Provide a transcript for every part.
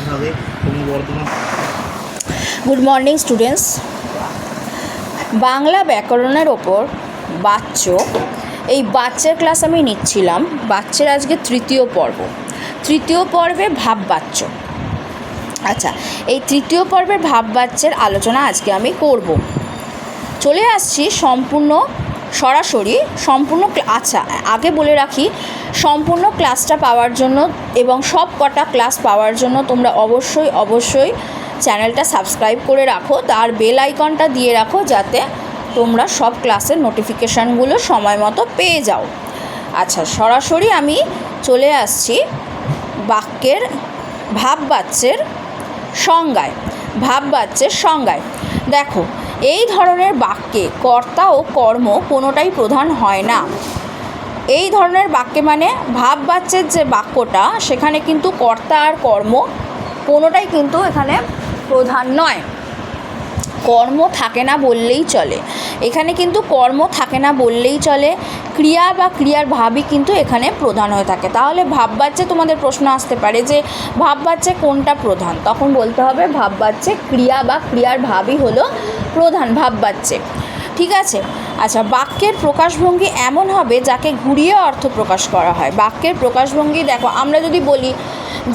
হবে ক্রমবর্ধমান। Good morning students. Bangla ব্যাকরণের ওপর বাচ্য, এই বাচ্চার ক্লাস আমি নিচ্ছিলাম। বাচ্চার আজকে তৃতীয় পর্বে ভাববাচ্য। আচ্ছা, এই তৃতীয় পর্বের ভাববাচ্যের আলোচনা আজকে আমি করব। চলে আসছি সরাসরি সম্পূর্ণ। আচ্ছা, আগে বলে রাখি, সম্পূর্ণ ক্লাসটা পাওয়ার জন্য এবং সব কটা ক্লাস পাওয়ার জন্য তোমরা অবশ্যই চ্যানেলটা সাবস্ক্রাইব করে রাখো, তার বেল আইকনটা দিয়ে রাখো, যাতে তোমরা সব ক্লাসের নোটিফিকেশানগুলো সময় মতো পেয়ে যাও। আচ্ছা, সরাসরি আমি চলে আসছি ভাববাচ্যের সংজ্ঞায়। দেখো, এই ধরনের বাক্যে কর্তা ও কর্ম কোনোটাই প্রধান হয় না। এই ধরনের বাক্যে মানে ভাববাচ্যের যে বাক্যটা, সেখানে কিন্তু কর্তা আর কর্ম কোনোটাই কিন্তু এখানে প্রধান নয়। কর্ম থাকে না বললেই চলে, এখানে কিন্তু কর্ম থাকে না বললেই চলে। ক্রিয়া বা ক্রিয়ার ভাবই কিন্তু এখানে প্রধান হয়ে থাকে। তাহলে ভাববাচ্যে তোমাদের প্রশ্ন আসতে পারে যে ভাববাচ্যে কোনটা প্রধান, তখন বলতে হবে ভাববাচ্যে ক্রিয়া বা ক্রিয়ার ভাবই হলো প্রধান ভাববাচ্যে। ঠিক আছে। আচ্ছা, বাক্যের প্রকাশভঙ্গি এমন হবে যাকে ঘুরিয়ে অর্থ প্রকাশ করা হয়। বাক্যের প্রকাশভঙ্গি দেখো, আমরা যদি বলি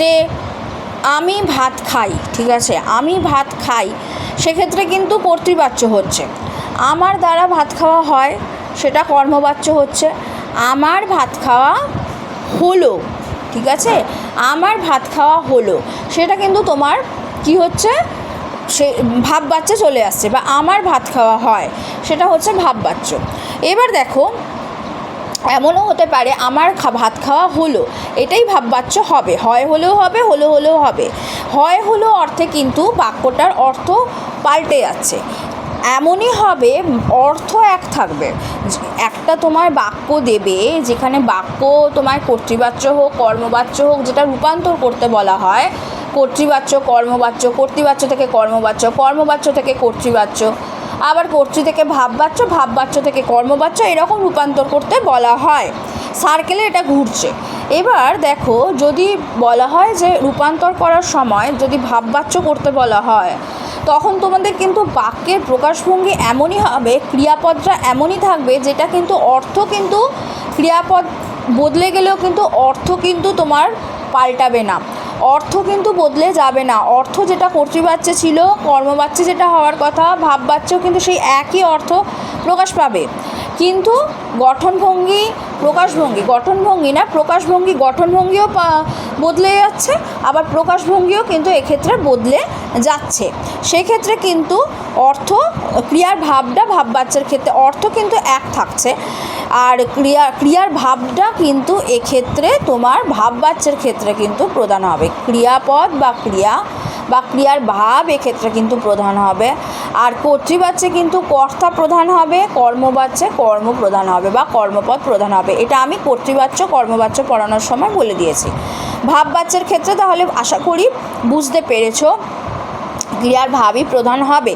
যে আমি ভাত খাই, ঠিক আছে, আমি ভাত খাই, সেক্ষেত্রে কিন্তু কর্তৃবাচ্য হচ্ছে। আমার দ্বারা ভাত খাওয়া হয়, সেটা কর্মবাচ্য হচ্ছে। আমার ভাত খাওয়া হলো, ঠিক আছে, আমার ভাত খাওয়া হলো, সেটা কিন্তু তোমার কি হচ্ছে, সে ভাববাচ্যে চলে আসছে। বা আমার ভাত খাওয়া হয়, সেটা হচ্ছে ভাববাচ্য। এবার দেখো, এমনও হতে পারে আমার ভাত খাওয়া হলো, এটাই ভাববাচ্য হবে। হয় হলেও হবে, হলেও হবে। হয় হলো অর্থে কিন্তু বাক্যটার অর্থ পাল্টে যাচ্ছে। এমনই হবে, অর্থ এক থাকবে। একটা তোমার বাক্য দেবে, যেখানে বাক্য তোমার কর্তৃবাচ্য হোক কর্মবাচ্য হোক, যেটা রূপান্তর করতে বলা হয়, কর্তৃবাচ্য কর্মবাচ্য, কর্তৃবাচ্য থেকে কর্মবাচ্য, কর্মবাচ্য থেকে কর্তৃবাচ্য, আবার কর্তৃ থেকে ভাববাচ্য, ভাববাচ্য থেকে কর্মবাচ্য, এরকম রূপান্তর করতে বলা হয়। সার্কেলে এটা ঘুরছে। এবার দেখো, যদি বলা হয় যে রূপান্তর করার সময় যদি ভাববাচ্য করতে বলা হয়, তখন তোমাদের কিন্তু বাক্যের প্রকাশভঙ্গি এমনই হবে, ক্রিয়াপদটা এমনই থাকবে, যেটা কিন্তু অর্থ কিন্তু ক্রিয়াপদ বদলে গেলেও কিন্তু অর্থ কিন্তু তোমার পাল্টাবে না, অর্থ কিন্তু বদলে যাবে না। অর্থ যেটা কর্তৃবাচ্যে ছিল, কর্মবাচ্যে যেটা হওয়ার কথা, ভাববাচ্যেও কিন্তু সেই একই অর্থ প্রকাশ পাবে। কিন্তু গঠনভঙ্গিও বদলে যাচ্ছে, আবার প্রকাশভঙ্গিও কিন্তু এক্ষেত্রে বদলে যাচ্ছে। সেক্ষেত্রে কিন্তু অর্থ, ক্রিয়ার ভাবটা ভাববাচ্যের ক্ষেত্রে অর্থ কিন্তু এক থাকছে, আর ক্রিয়ার ভাবটা কিন্তু এক্ষেত্রে তোমার ভাববাচ্যের ক্ষেত্রে কিন্তু প্রধান হবে। ক্রিয়াপদ বা ক্রিয়ার ভাব এক্ষেত্রে কিন্তু প্রধান হবে। আর কর্তৃবাচ্যে কিন্তু কর্তা প্রধান হবে, কর্মবাচ্যে কর্ম প্রধান হবে বা কর্মপদ প্রধান হবে। এটা আমি কর্তৃবাচ্য কর্মবাচ্য পড়ানোর সময় বলে দিয়েছি। ভাববাচ্যের ক্ষেত্রে তাহলে আশা করি বুঝতে পেরেছো, ক্রিয়ার ভাবই প্রধান হবে।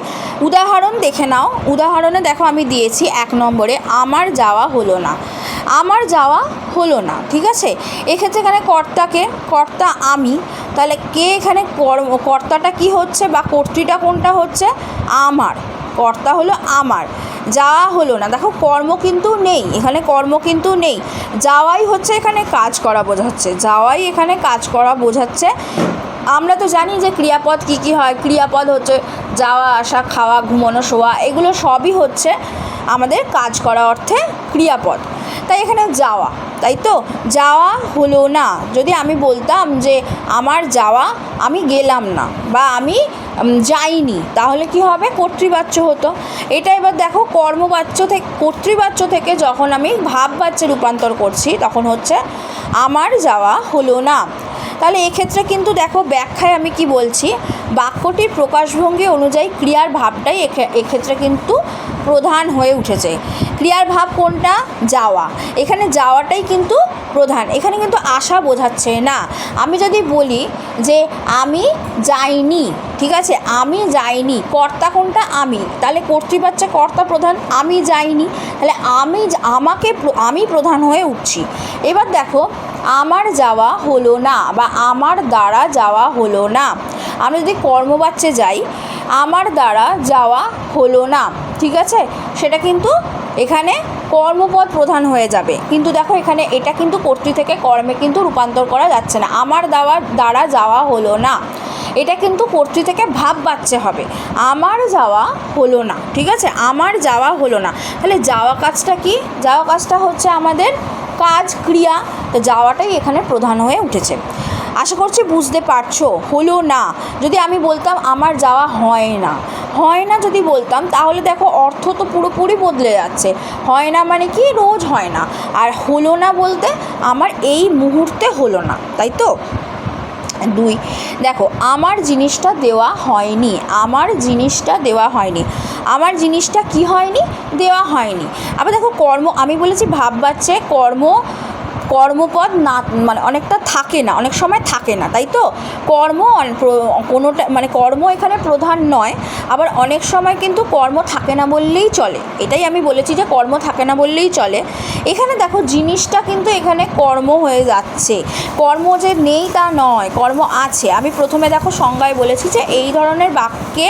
উদাহরণ দেখে নাও। উদাহরণে দেখো, আমি দিয়েছি 1 নম্বরে, আমার যাওয়া হলো না, ঠিক আছে। এক্ষেত্রে এখানে কর্তা আমি, তাহলে কে এখানে কর্তাটা কি হচ্ছে বা কর্তৃটা কোনটা হচ্ছে, আমার। কর্তা হলো আমার। যাওয়া হলো না, দেখো কর্ম কিন্তু নেই, এখানে কর্ম কিন্তু নেই। যাওয়াই হচ্ছে এখানে কাজ করা বোঝাচ্ছে। আমরা তো জানি যে ক্রিয়াপদ কী হয়। ক্রিয়াপদ হচ্ছে যাওয়া, আসা, খাওয়া, ঘুমানো, শোয়া, এগুলো সবই হচ্ছে আমাদের কাজ করা অর্থে ক্রিয়াপদ। তাই এখানে যাওয়া, তাই তো, যাওয়া হলো না। যদি আমি বলতাম যে আমার যাওয়া, আমি গেলাম না বা আমি যাইনি, তাহলে কি হবে, কর্তৃবাচ্য হতো। এটা এবার দেখো, কর্তৃবাচ্য থেকে যখন আমি ভাববাচ্যে রূপান্তর করছি, তখন হচ্ছে আমার যাওয়া হলো না। তাহলে এক্ষেত্রে কিন্তু দেখো, ব্যাখ্যায় আমি কি বলছি, বাক্যটির প্রকাশভঙ্গি অনুযায়ী ক্রিয়ার ভাবটাই এক্ষেত্রে কিন্তু প্রধান হয়ে উঠেছে। ক্রিয়ার ভাব কোনটা, যাওয়া, এখানে যাওয়াটাই কিন্তু প্রধান, এখানে কিন্তু আসা বোঝাচ্ছে না। আমি যদি বলি যে আমি যাইনি, ঠিক আছে, আমি যাইনি, কর্তা কোনটা, আমি, তাহলে কর্তৃবাচ্যে কর্তা প্রধান, আমি যাইনি, তাহলে আমি প্রধান হয়ে উঠছি। এবার দেখো, আমার যাওয়া হলো না বা আমার দ্বারা যাওয়া হলো না। আমরা যদি কর্মবাচ্যে যাই, আমার দ্বারা যাওয়া হলো না, ঠিক আছে, সেটা কিন্তু এখানে কর্মপদ প্রধান হয়ে যাবে। কিন্তু দেখো এখানে এটা কিন্তু কর্তৃ থেকে কর্মে কিন্তু রূপান্তর করা যাচ্ছে না। আমার দ্বারা যাওয়া হলো না, এটা কিন্তু কর্তৃ থেকে ভাব বাচ্চে হবে। আমার যাওয়া হলো না, ঠিক আছে, আমার যাওয়া হলো না। তাহলে যাওয়া কাজটা কি? যাওয়া কাজটা হচ্ছে আমাদের কাজ, ক্রিয়া। তো যাওয়াটাই এখানে প্রধান হয়ে উঠেছে। আশা করছি বুঝতে পারছো। হলো না যদি আমি বলতাম আমার যাওয়া হয় না, হয় না যদি বলতাম, তাহলে দেখো অর্থ তো পুরোপুরি বদলে যাচ্ছে। হয় না মানে কি? রোজ হয় না। আর হলো না বলতে আমার এই মুহূর্তে হলো না, তাই তো। 2, দেখো আমার জিনিসটা দেওয়া হয়নি, আমার জিনিসটা দেওয়া হয়নি। আমার জিনিসটা কি হয়নি? দেওয়া হয়নি। আবার দেখো কর্ম, আমি বলেছি ভাব বাচ্চে কর্মপদ না, মানে অনেকটা থাকে না, অনেক সময় থাকে না, তাই তো। কর্ম কোনোটা মানে কর্ম এখানে প্রধান নয়, আবার অনেক সময় কিন্তু কর্ম থাকে না বললেই চলে। এটাই আমি বলেছি যে কর্ম থাকে না বললেই চলে। এখানে দেখো জিনিসটা কিন্তু এখানে কর্ম হয়ে যাচ্ছে। কর্ম যে নেই তা নয়, কর্ম আছে। আমি প্রথমে দেখো সংজ্ঞায় বলেছি যে এই ধরনের বাক্যে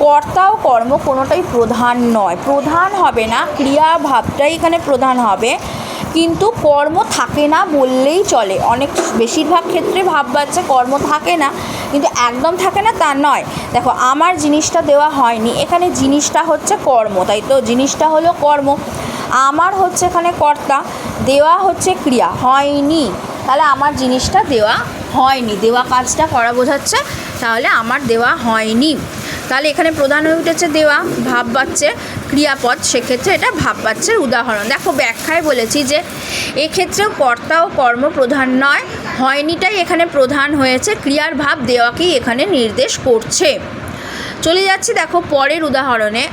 কর্তা ও কর্ম কোনোটাই প্রধান নয়, প্রধান হবে না, ক্রিয়া ভাবটাই এখানে প্রধান হবে। কিন্তু কর্ম থাকে না বললেই চলে। অনেক বেশিরভাগ ক্ষেত্রে ভাব বাচ্চা কর্ম থাকে না, কিন্তু একদম থাকে না তা নয়। দেখো আমার জিনিসটা দেওয়া হয়নি, এখানে জিনিসটা হচ্ছে কর্ম, তাই তো, জিনিসটা হলো কর্ম। আমার হচ্ছে এখানে কর্তা, দেওয়া হচ্ছে ক্রিয়া, হয়নি, তাহলে আমার জিনিসটা দেওয়া হয়নি, দেওয়া কাজটা করা বোঝাচ্ছে, তাহলে আমার দেওয়া হয়নি। তাহলে এখানে প্রধান হয়ে উঠেছে দেওয়া, ভাব বাচ্চের ক্রিয়াপদ, সেক্ষেত্রে এটা ভাব বাচ্চের উদাহরণ। দেখো ব্যাখ্যায় বলেছি যে এক্ষেত্রেও কর্তা ও কর্ম প্রধান নয়, হয়নিটাই এখানে প্রধান হয়েছে, ক্রিয়ার ভাব দেওয়াকেই এখানে নির্দেশ করছে। চলে যাচ্ছি দেখো পরের উদাহরণে।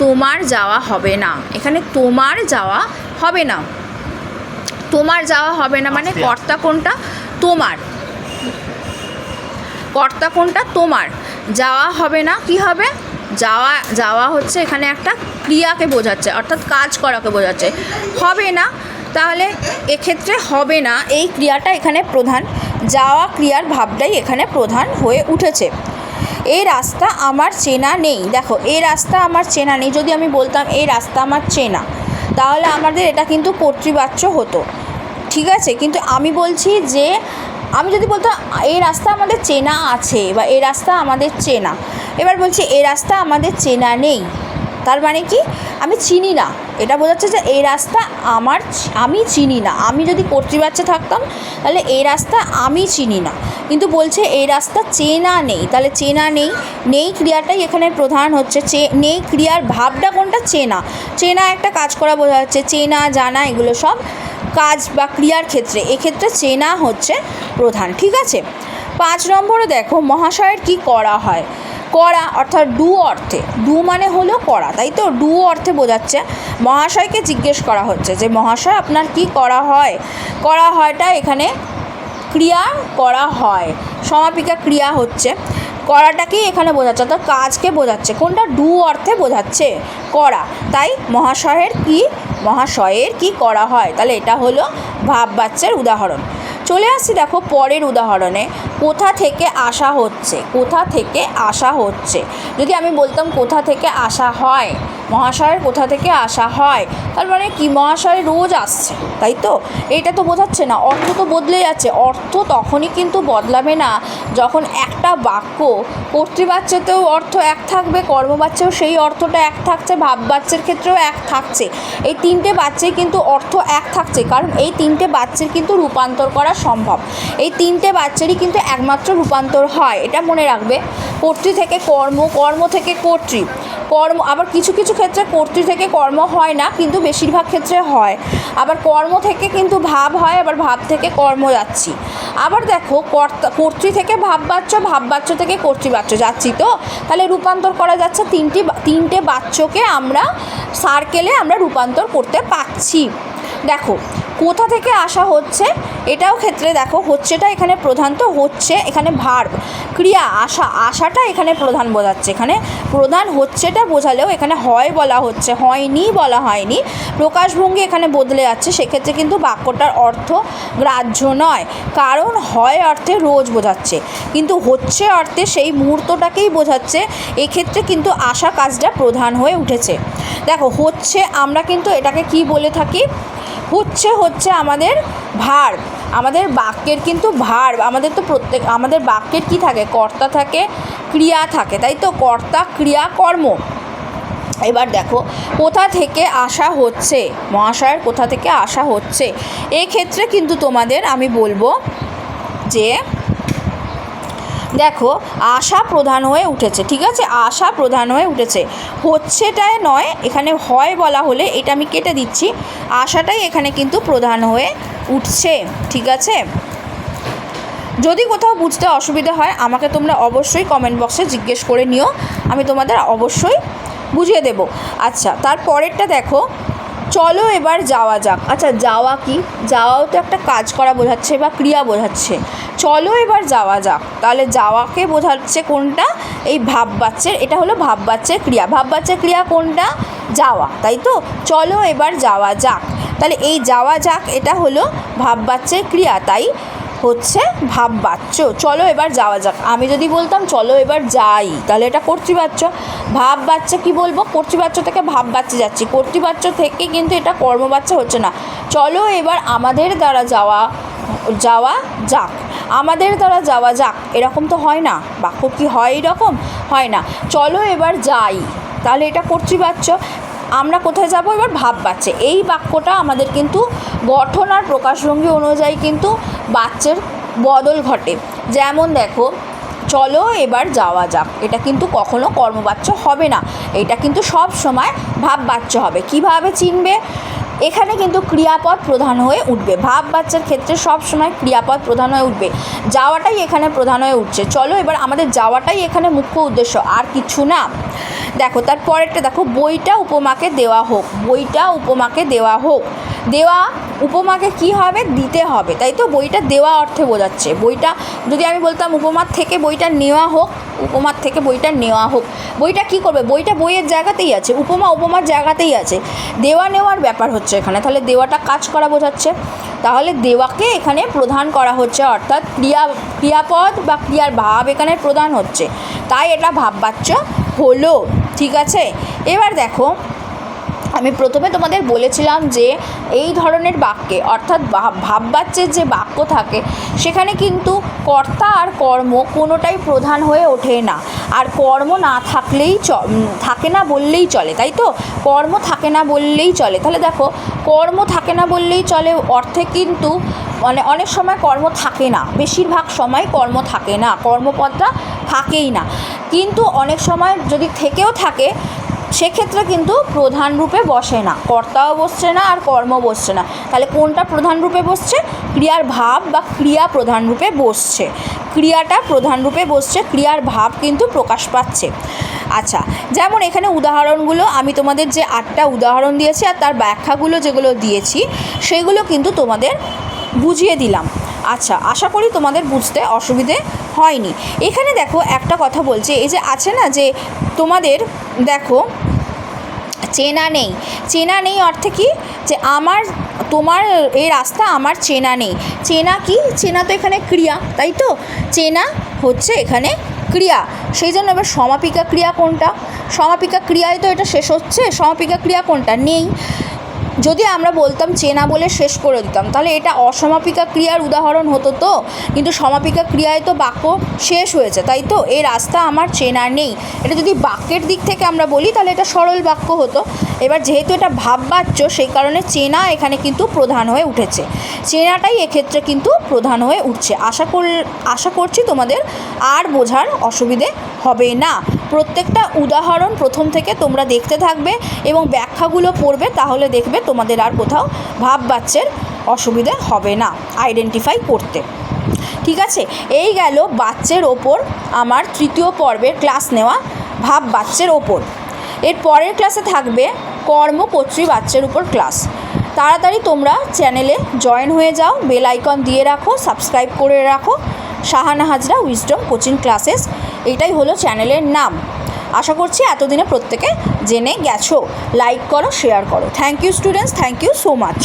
তোমার যাওয়া হবে না, এখানে তোমার যাওয়া হবে না। তোমার যাওয়া হবে না মানে কর্তা কোনটা? তোমার। কর্তা কোনটা? তোমার। যাওয়া হবে না, কি হবে? যাওয়া হচ্ছে এখানে একটা ক্রিয়াকে বোঝাচ্ছে, অর্থাৎ কাজ করাকে বোঝাচ্ছে। হবে না, তাহলে এক্ষেত্রে হবে না এই ক্রিয়াটা এখানে প্রধান, যাওয়া ক্রিয়ার ভাবটাই এখানে প্রধান হয়ে উঠেছে। এই রাস্তা আমার চেনা নেই, দেখো এই রাস্তা আমার চেনা নেই, যদি আমি বলতাম এই রাস্তা আমার চেনা, তাহলে আমাদের এটা কিন্তু কর্তৃবাচ্য হতো, ঠিক আছে। কিন্তু আমি বলছি যে আমি যদি বলতাম এই রাস্তা আমাদের চেনা আছে বা এই রাস্তা আমাদের চেনা, এবার বলছি এই রাস্তা আমাদের চেনা নেই, তার মানে কি? আমি চিনি না, এটা বোঝাচ্ছে যে এই রাস্তা আমি চিনি না। আমি যদি কর্তৃবাচ্যে থাকতাম তাহলে এই রাস্তা আমি চিনি না, কিন্তু বলছে এই রাস্তা চেনা নেই, তাহলে চেনা নেই, নেই ক্রিয়াটাই এখানে প্রধান হচ্ছে। নেই ক্রিয়ার ভাবটা কোনটা? চেনা। চেনা একটা কাজ করা বোঝা যাচ্ছে, চেনা জানা এগুলো সব কাজ বা ক্রিয়ার ক্ষেত্রে, এক্ষেত্রে চেনা হচ্ছে প্রধান, ঠিক আছে। 5 নম্বরে দেখো মহাশয়ের কি করা হয়। করা অর্থাৎ ডু অর্থে, ডু মানে হলো করা, তাই তো, ডু অর্থে বোঝাচ্ছে। মহাশয়কে জিজ্ঞেস করা হচ্ছে যে মহাশয় আপনার কি করা হয়। করা হয়টা এখানে ক্রিয়া করা হয়, সমাপিকা ক্রিয়া হচ্ছে, করাটাকেই এখানে বোঝাচ্ছে, অর্থাৎ কাজকে বোঝাচ্ছে। কোনটা? ডু অর্থে বোঝাচ্ছে করা, তাই মহাশয়ের কি করা হয়, তাহলে এটা হলো ভাব বাচ্যের উদাহরণ। চলে আসছি দেখো পরের উদাহরণে। কোথা থেকে আসা হচ্ছে, কোথা থেকে আসা হচ্ছে। যদি আমি বলতাম কোথা থেকে আসা হয়, মহাশয়ের কোথা থেকে আসা হয়, তার মানে কি? মহাশয় রোজ আসছে, তাই তো। এইটা তো বোঝাচ্ছে না, অর্থ তো বদলে যাচ্ছে। অর্থ তখনই কিন্তু বদলাবে না যখন একটা বাক্য কর্তৃবাচ্যতেও অর্থ এক থাকবে, কর্মবাচ্যেও সেই অর্থটা এক থাকছে, ভাব বাচ্যের ক্ষেত্রেও এক থাকছে। এই 3টে বাচ্যেই কিন্তু অর্থ এক থাকছে, কারণ এই 3টে বাচ্যের কিন্তু রূপান্তর করা সম্ভব। এই 3টে বাচ্চেরই কিন্তু একমাত্র রূপান্তর হয়, এটা মনে রাখবে। কর্তৃ থেকে কর্ম, কর্ম থেকে কর্তৃ, কর্ম, আবার কিছু কিছু ক্ষেত্রে কর্তৃ থেকে কর্ম হয় না, কিন্তু বেশিরভাগ ক্ষেত্রে হয়। আবার কর্ম থেকে কিন্তু ভাব হয়, আবার ভাব থেকে কর্ম যাচ্ছি। আবার দেখো কর্তৃ থেকে ভাব বাচ্য থেকে কর্তৃবাচ্য যাচ্ছি, তো তাহলে রূপান্তর করা যাচ্ছে। 3টে বাচ্যকে আমরা সার্কেলে আমরা রূপান্তর করতে পারছি। দেখো কোথা থেকে আসা হচ্ছে এটাও ক্ষেত্রে দেখো, হচ্ছেটা এখানে প্রধান, তো হচ্ছে এখানে ভার্ব, ক্রিয়া আসাটা এখানে প্রধান বোঝাচ্ছে। এখানে প্রধান হচ্ছেটা বোঝালেও এখানে হয় বলা হচ্ছে, হয়নি বলা হয়নি, প্রকাশভঙ্গি এখানে বদলে যাচ্ছে। সেক্ষেত্রে কিন্তু বাক্যটার অর্থ গ্রাহ্য নয়, কারণ হয় অর্থে রোজ বোঝাচ্ছে, কিন্তু হচ্ছে অর্থে সেই মুহূর্তটাকেই বোঝাচ্ছে। এক্ষেত্রে কিন্তু আসা কাজটা প্রধান হয়ে উঠেছে। দেখো হচ্ছে আমরা কিন্তু এটাকে কি বলে থাকি, হচ্ছে আমাদের ভার্ব, আমাদের বাক্যের কিন্তু ভার্ব। আমাদের তো আমাদের বাক্যের কি থাকে, কর্তা থাকে, ক্রিয়া থাকে, তাই তো, কর্তা ক্রিয়া কর্ম। এবার দেখো কোথা থেকে আসা হচ্ছে, মহাশয়ের কোথা থেকে আসা হচ্ছে, এক্ষেত্রে কিন্তু তোমাদের আমি বলবো যে দেখো আশা প্রধান হয়ে উঠেছে, ঠিক আছে, আশা প্রধান হয়ে উঠেছে, হচ্ছেটায় নয়, এখানে হয় বলা হলে এটা আমি কেটে দিচ্ছি, আশাটাই এখানে কিন্তু প্রধান হয়ে উঠছে, ঠিক আছে। যদি কোথাও বুঝতে অসুবিধা হয় আমাকে তোমরা অবশ্যই কমেন্ট বক্সে জিজ্ঞেস করে নিও, আমি তোমাদের অবশ্যই বুঝিয়ে দেব। আচ্ছা, তারপরেরটা দেখো, চলো এবার যাওয়া যাক। আচ্ছা, যাওয়া কি, যাওয়াও তো একটা কাজ করা বোঝাচ্ছে বা ক্রিয়া বোঝাচ্ছে। চলো এবার যাওয়া যাক, তাহলে যাওয়াকে বোঝাচ্ছে কোনটা, এই ভাববাচ্যের, এটা হলো ভাববাচ্যের ক্রিয়া। ভাববাচ্যের ক্রিয়া কোনটা, যাওয়া, তাই তো, চলো এবার যাওয়া যাক, তাহলে এই যাওয়া যাক এটা হলো ভাববাচ্যের ক্রিয়া, তাই হচ্ছে ভাববাচ্য। চলো এবার যাওয়া যাক, আমি যদি বলতাম চলো এবার যাই, তাহলে এটা কর্তৃবাচ্য। ভাববাচ্য কি বলবো, কর্তৃবাচ্য থেকে ভাববাচ্যে যাচ্ছি, কর্তৃবাচ্য থেকে কিন্তু এটা কর্মবাচ্য হচ্ছে না। চলো এবার আমাদের দ্বারা যাওয়া যাক, আমাদের দ্বারা যাওয়া যাক, এরকম তো হয় না, বাক্য কি হয় এরকম, হয় না। চলো এবার যাই, তাহলে এটা কর্তৃবাচ্য। আমরা কোথায় যাব, এবার ভাববাচ্যে। এই বাক্যটা আমাদের কিন্তু গঠন আর প্রকাশভঙ্গি অনুযায়ী কিন্তু বাচ্যের বদল ঘটে। যেমন দেখো, চলো এবার যাওয়া যাক, এটা কিন্তু কখনো কর্মবাচ্য হবে না, এটা কিন্তু সব সময় ভাববাচ্য হবে। কিভাবে চিনবে, এখানে কিন্তু ক্রিয়াপদ প্রধান হয়ে উঠবে, ভাববাচ্যের ক্ষেত্রে সব সময় ক্রিয়াপদ প্রধান হয়ে উঠবে, যাওয়াটাই এখানে প্রধান হয়ে উঠছে। চলো এবার আমাদের যাওয়াটাই এখানে মুখ্য উদ্দেশ্য, আর কিছু না। দেখো তারপরেরটা দেখো, বইটা উপমাকে দেওয়া হোক, বইটা উপমাকে দেওয়া হোক, দেওয়া উপমাকে কি হবে, দিতে হবে, তাই তো, বইটা দেওয়া অর্থে বোঝাচ্ছে। বইটা যদি আমি বলতাম উপমার থেকে বইটা নেওয়া হোক, উপমার থেকে বইটা নেওয়া হোক, বইটা কি করবে, বইটা বইয়ের জায়গাতেই আছে, উপমা উপমার জায়গাতেই আছে, দেওয়া নেওয়ার ব্যাপার হচ্ছে এখানে, তাহলে দেওয়াটা কাজ করা বোঝাচ্ছে, তাহলে দেওয়াকে এখানে প্রধান করা হচ্ছে, অর্থাৎ ক্রিয়াপদ বা ক্রিয়ার ভাব এখানে প্রধান হচ্ছে, তাই এটা ভাববাচ্য হলো, ঠিক আছে। এবার দেখো, আমি প্রথমে তোমাদের বলেছিলাম যে এই ধরনের বাক্যে, অর্থাৎ ভাববাচ্যের যে বাক্য থাকে সেখানে কিন্তু কর্তা আর কর্ম কোনোটাই প্রধান হয়ে ওঠে না, আর কর্ম না থাকলেই থাকে না বললেই চলে, তাই তো, কর্ম থাকে না বললেই চলে। তাহলে দেখো, কর্ম থাকে না বললেই চলে অর্থে কিন্তু মানে অনেক সময় কর্ম থাকে না, বেশিরভাগ সময় কর্ম থাকে না, কর্মপদটা থাকেই না, কিন্তু অনেক সময় যদি থেকেও থাকে সেক্ষেত্রে কিন্তু প্রধান রূপে বসে না, কর্তাও বসছে না আর কর্ম বসছে না, তাহলে কোনটা প্রধান রূপে বসছে, ক্রিয়ার ভাব বা ক্রিয়া প্রধান রূপে বসছে, ক্রিয়াটা প্রধান রূপে বসছে, ক্রিয়ার ভাব কিন্তু প্রকাশ পাচ্ছে। আচ্ছা, যেমন এখানে উদাহরণগুলো আমি তোমাদের যে 8টা উদাহরণ দিয়েছি আর তার ব্যাখ্যাগুলো যেগুলো দিয়েছি সেগুলো কিন্তু তোমাদের বুঝিয়ে দিলাম। আচ্ছা, আশা করি তোমাদের বুঝতে অসুবিধে হয়নি। এখানে দেখো একটা কথা বলছি, এই যে আছে না যে তোমাদের দেখো চেনা নেই, চেনা নেই অর্থে কি, যে তোমার এই রাস্তা আমার চেনা নেই, চেনা কি, চেনা তো এখানে ক্রিয়া, তাই তো, চেনা হচ্ছে এখানে ক্রিয়া, সেই জন্য এবার সমাপিকা ক্রিয়া কোনটা, সমাপিকা ক্রিয়ায় তো এটা শেষ হচ্ছে, সমাপিকা ক্রিয়া কোনটা, নেই। যদি আমরা বলতাম চেনা বলে শেষ করে দিতাম তাহলে এটা অসমাপিকা ক্রিয়ার উদাহরণ হতো, তো কিন্তু সমাপিকা ক্রিয়ায় তো বাক্য শেষ হয়েছে, তাই তো, এই রাস্তা আমার চেনা নেই, এটা যদি বাক্যের দিক থেকে আমরা বলি তাহলে এটা সরল বাক্য হতো। এবার যেহেতু এটা ভাববাচ্য সেই কারণে চেনা এখানে কিন্তু প্রধান হয়ে উঠেছে, চেনাটাই এক্ষেত্রে কিন্তু প্রধান হয়ে উঠছে। আশা করছি তোমাদের আর বোঝার অসুবিধে হবে না। প্রত্যেকটা উদাহরণ প্রথম থেকে তোমরা দেখতে থাকবে এবং ব্যাখ্যাগুলো পড়বে, তাহলে দেখবে তোমাদের আর কোথাও ভাববাচ্যের অসুবিধে হবে না আইডেন্টিফাই করতে, ঠিক আছে। এই গেল বাচ্যের ওপর আমার 3য় পর্বের ক্লাস নেওয়া, ভাববাচ্যের ওপর। এর পরের ক্লাসে থাকবে কর্মকর্তৃ বাচ্যের উপর ক্লাস। তাড়াতাড়ি তোমরা চ্যানেলে জয়েন হয়ে যাও, বেল আইকন দিয়ে রাখো, সাবস্ক্রাইব করে রাখো। Sahana Hazra wisdom coaching classes, এটাই হলো চ্যানেলের নাম। আশা করছি এতদিনে প্রত্যেকে জেনে গেছো। লাইক করো, শেয়ার করো। Thank you students, thank you so much.